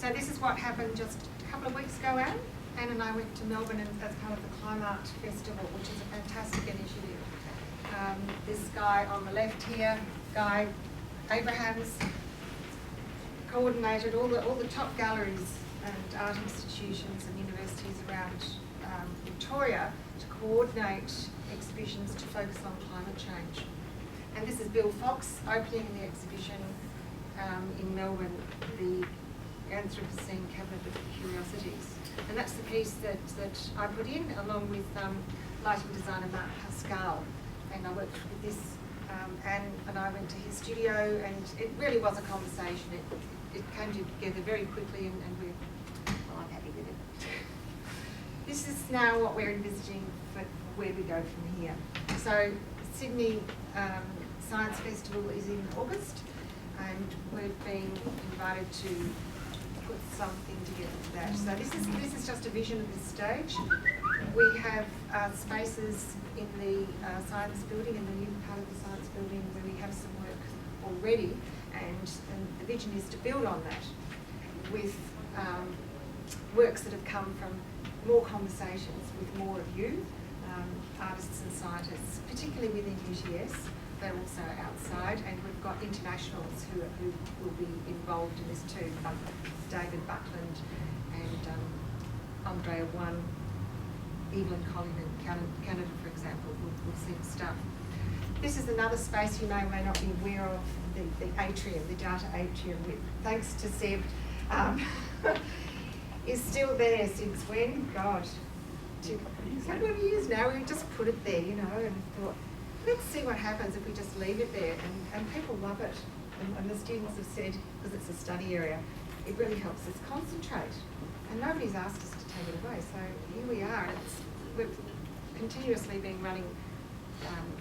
So this is what happened just a couple of weeks ago, Anne. Anne and I went to Melbourne as part of the Climate Art Festival, which is a fantastic initiative. This guy on the left here, Guy Abrahams, coordinated all the top galleries and art institutions and universities around Victoria to coordinate exhibitions to focus on climate change. And this is Bill Fox opening the exhibition in Melbourne, the Anthropocene Cabinet of Curiosities. And that's the piece that I put in along with lighting designer Mark Pascal. And I worked with this, Anne and I went to his studio, and it really was a conversation. It came together very quickly, and I'm happy with it. This is now what we're envisaging for where we go from here. So Sydney Science Festival is in August, and we've been invited to put something together for that. So this is just a vision at this stage. We have spaces in the science building, in the new part of the science building, where we have some work already, and the vision is to build on that with works that have come from more conversations with more of you, artists and scientists, particularly within UTS, but also outside, and we've got internationals who will be involved in this too, David Buckland and Andrea One, Evelyn Collin in Canada, for example, will see the stuff. This is another space you may or may not be aware of, the atrium, the data atrium, which, thanks to Seb, is still there since when? God, a couple of years now. We just put it there, you know, and thought, let's see what happens if we just leave it there. And people love it. And the students have said, because it's a study area, it really helps us concentrate. And nobody's asked us to take it away, so here we are. We've continuously been running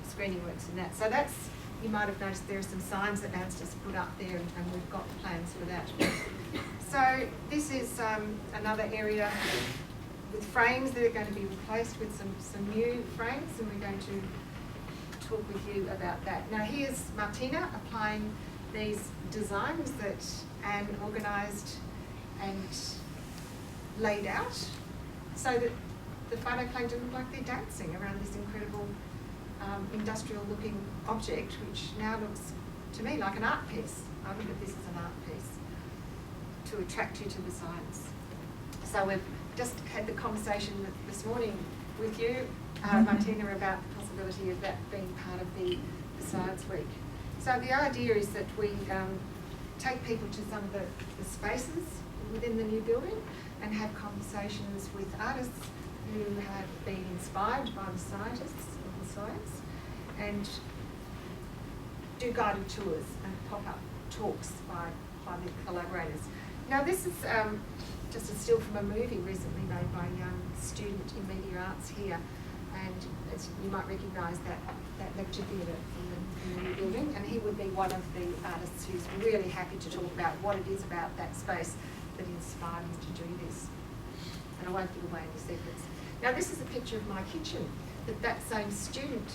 screening works in that. So that's, you might have noticed there are some signs that Anne's just put up there, and we've got plans for that. So this is another area with frames that are going to be replaced with some new frames, and we're going to talk with you about that. Now here's Martina applying these designs that Anne organised and laid out so that the phytoplankton look like they're dancing around this incredible industrial looking object, which now looks to me like an art piece. I look at this as an art piece to attract you to the science. So we've just had the conversation this morning with you, Martina, about the possibility of that being part of the Science Week. So the idea is that we take people to some of the spaces within the new building and have conversations with artists who have been inspired by the scientists of the science, and do guided tours and pop-up talks by the collaborators. Now this is just a still from a movie recently made by a young student in media arts here, and as you might recognise that lecture theatre in the new building, and he would be one of the artists who's really happy to talk about what it is about that space that inspired him to do this. And I won't give away any secrets. Now this is a picture of my kitchen that same student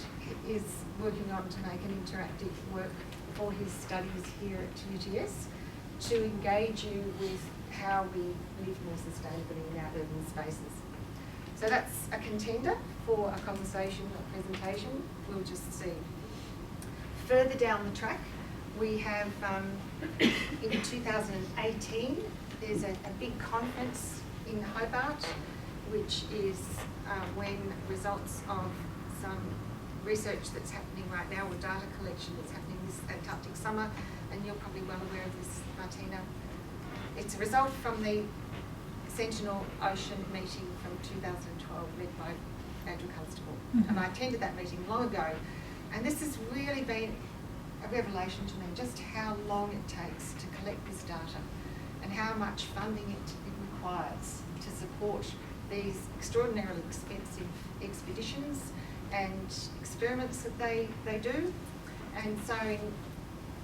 is working on to make an interactive work for his studies here at UTS to engage you with how we live more sustainably in our urban spaces. So that's a contender for a conversation or presentation. We'll just see. Further down the track, we have in 2018, there's a big conference in Hobart, which is when results of some research that's happening right now, or data collection that's happening this Antarctic summer, and you're probably well aware of this, Martina. It's a result from the Sentinel Ocean meeting from 2012, led by Andrew Constable. Mm-hmm. And I attended that meeting long ago, and this has really been a revelation to me, just how long it takes to collect this data and how much funding it requires to support these extraordinarily expensive expeditions and experiments that they do. And so in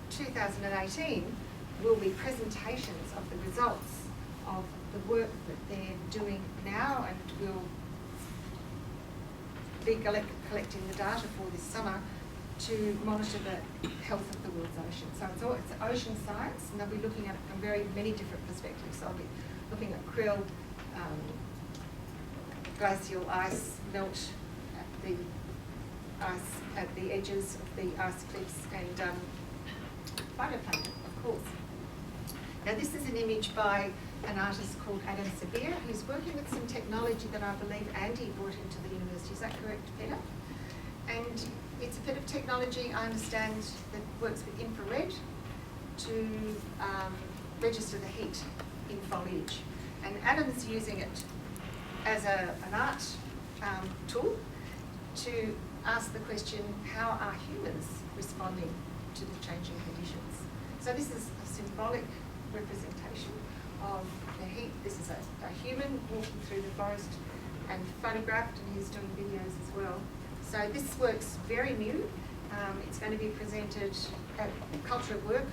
2018 will be presentations of the results of the work that they're doing now, and we'll be collecting the data for this summer to monitor the health of the world's oceans. So it's ocean science, and they'll be looking at it from very many different perspectives. So I'll be looking at krill, glacial ice melt at the edges of the ice cliffs, and phytoplankton, of course. Now this is an image by an artist called Adam Sabir, who's working with some technology that I believe Andy brought into the university. Is that correct, Peter? And it's a bit of technology, I understand, that works with infrared to register the heat in foliage. And Adam's using it as an art tool to ask the question, how are humans responding to the changing conditions? So this is a symbolic representation of the heat. This is a human walking through the forest and photographed, and he's doing videos as well. So this work's very new. It's going to be presented at Culture at Work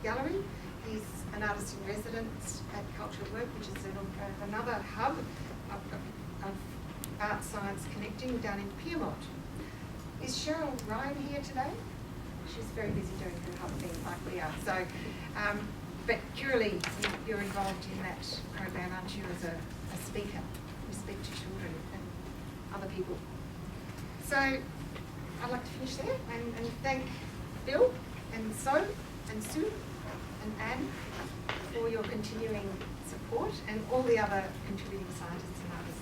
Gallery. He's an artist in residence at Culture at Work, which is another hub of art science connecting down in Piedmont. Is Cheryl Ryan here today? She's very busy doing her hub thing like we are. So, but purely you're involved in that program, aren't you, as a speaker? You speak to children and other people. So I'd like to finish there and thank Bill and So and Sue and Anne for your continuing support, and all the other contributing scientists and artists.